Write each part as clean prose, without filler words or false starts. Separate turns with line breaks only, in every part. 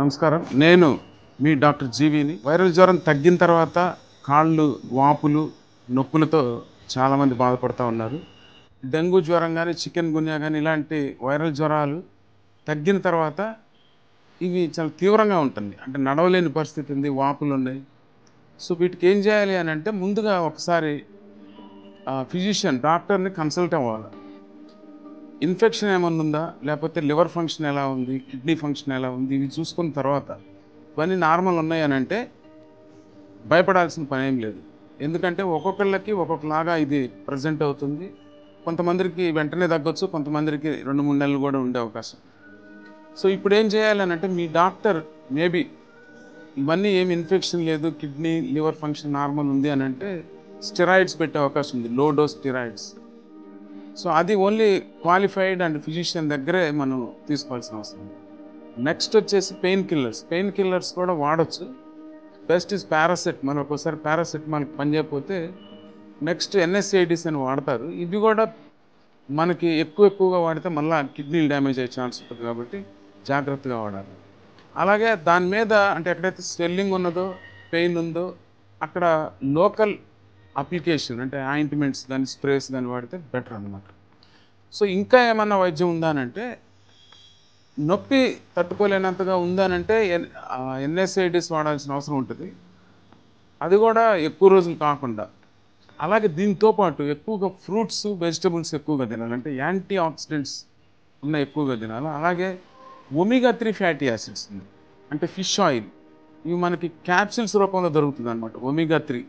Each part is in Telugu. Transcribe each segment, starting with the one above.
నమస్కారం. నేను మీ డాక్టర్ జీవిని. వైరల్ జ్వరం తగ్గిన తర్వాత కాళ్ళు వాపులు, నొప్పులతో చాలామంది బాధపడుతూ ఉన్నారు. డెంగ్యూ జ్వరం కానీ, చికెన్ గున్యా కానీ ఇలాంటి వైరల్ జ్వరాలు తగ్గిన తర్వాత ఇవి చాలా తీవ్రంగా ఉంటుంది. అంటే నడవలేని పరిస్థితి ఉంది, వాపులు ఉన్నాయి. సో వీటికి ఏం చేయాలి అని అంటే ముందుగా ఒకసారి ఫిజిషియన్ డాక్టర్ని కన్సల్ట్ అవ్వాలి. ఇన్ఫెక్షన్ ఏమన్నా ఉందా, లేకపోతే లివర్ ఫంక్షన్ ఎలా ఉంది, కిడ్నీ ఫంక్షన్ ఎలా ఉంది, ఇవి చూసుకున్న తర్వాత ఇవన్నీ నార్మల్ ఉన్నాయని అంటే భయపడాల్సిన పని ఏం లేదు. ఎందుకంటే ఒక్కొక్కళ్ళకి ఒక్కొక్కలాగా ఇది ప్రజెంట్ అవుతుంది. కొంతమందికి వెంటనే తగ్గొచ్చు, కొంతమందికి 2-3 నెలలు కూడా ఉండే అవకాశం. సో ఇప్పుడు ఏం చేయాలని అంటే మీ డాక్టర్ మేబీ ఇవన్నీ ఏమి ఇన్ఫెక్షన్ లేదు, కిడ్నీ లివర్ ఫంక్షన్ నార్మల్ ఉంది అని అంటే స్టెరాయిడ్స్ పెట్టే అవకాశం ఉంది, లో డోస్ స్టెరాయిడ్స్. సో అది ఓన్లీ క్వాలిఫైడ్ అండ్ ఫిజిషియన్ దగ్గరే మనం తీసుకోవాల్సిన అవసరం ఉంది. నెక్స్ట్ వచ్చేసి పెయిన్ కిల్లర్స్ కూడా వాడచ్చు. Best is paracetamol. ఒక్కోసారి పారాసెటమాల్ పనిచేయకపోతే నెక్స్ట్ ఎన్ఎస్ఐడిస్ అని వాడతారు. ఇవి కూడా మనకి ఎక్కువగా వాడితే మళ్ళీ కిడ్నీలు డ్యామేజ్ అయ్యే ఛాన్స్ ఉంటుంది కాబట్టి జాగ్రత్తగా వాడాలి. అలాగే దాని మీద అంటే ఎక్కడైతే స్వెల్లింగ్ ఉన్నదో, పెయిన్ ఉందో అక్కడ లోకల్ అప్లికేషన్ అంటే ఆయింట్మెంట్స్ కానీ స్ప్రేస్ కానీ వాడితే బెటర్ అన్నమాట. సో ఇంకా ఏమన్నా వైద్యం ఉందా అంటే నొప్పి తట్టుకోలేనంతగా ఉందనంటే ఎన్ఎస్ఐడిస్ వాడాల్సిన అవసరం ఉంటుంది. అది కూడా ఎక్కువ రోజులు కాకుండా. అలాగే దీంతో పాటు ఎక్కువగా ఫ్రూట్స్ వెజిటబుల్స్ ఎక్కువగా తినాలి. అంటే యాంటీ ఆక్సిడెంట్స్ ఉన్న ఎక్కువగా తినాలి. అలాగే ఒమేగా-3 ఫ్యాటీ యాసిడ్స్ అంటే ఫిష్ ఆయిల్ ఇవి మనకి క్యాప్సిల్స్ రూపంలో దొరుకుతుంది అనమాట. ఒమేగా-3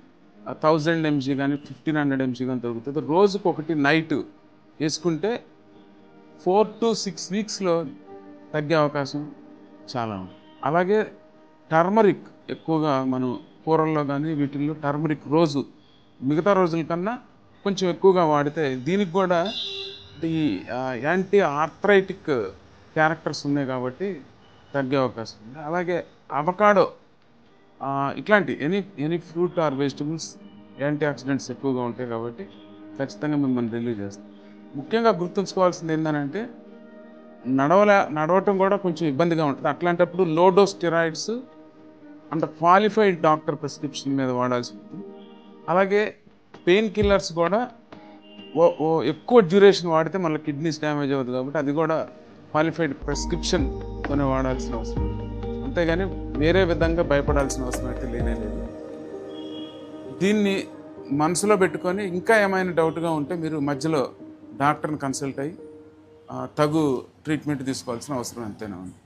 1000 mg కానీ 1500 mg కానీ దొరుకుతుంది. రోజుకు ఒకటి నైట్ వేసుకుంటే 4 to 6 వీక్స్లో తగ్గే అవకాశం చాలా ఉంది. అలాగే టర్మరిక్ ఎక్కువగా మనం కూరల్లో కానీ వీటిల్లో టర్మరిక్ రోజు మిగతా రోజుల కన్నా కొంచెం ఎక్కువగా వాడితే దీనికి కూడా ఈ యాంటీ ఆర్థరైటిక్ క్యారెక్టర్స్ ఉన్నాయి కాబట్టి తగ్గే అవకాశం ఉంది. అలాగే అవకాడో ఇట్లాంటి any fruit or vegetables antioxidants ఎక్కువగా ఉంటాయి కాబట్టి ఖచ్చితంగా మిమ్మల్ని రిలీవ్ చేస్తాం. ముఖ్యంగా గుర్తుంచుకోవాల్సింది ఏంటంటే నడవటం కూడా కొంచెం ఇబ్బందిగా ఉంటుంది. అట్లాంటప్పుడు low dose steroids and qualified doctor prescription మీద వాడాల్సి ఉంటుంది. అలాగే పెయిన్ కిల్లర్స్ కూడా ఎక్కువ డ్యూరేషన్ వాడితే మళ్ళీ కిడ్నీస్ డ్యామేజ్ అవుతుంది కాబట్టి అది కూడా క్వాలిఫైడ్ ప్రిస్క్రిప్షన్తోనే వాడాల్సిన అవసరం ఉంది. అంతేగాని వేరే విధంగా భయపడాల్సిన అవసరం అయితే లేదు. దీన్ని మనసులో పెట్టుకొని ఇంకా ఏమైనా డౌట్గా ఉంటే మీరు మధ్యలో డాక్టర్ని కన్సల్ట్ అయ్యి తగు ట్రీట్మెంట్ తీసుకోవాల్సిన అవసరం ఎంతైనా ఉంది.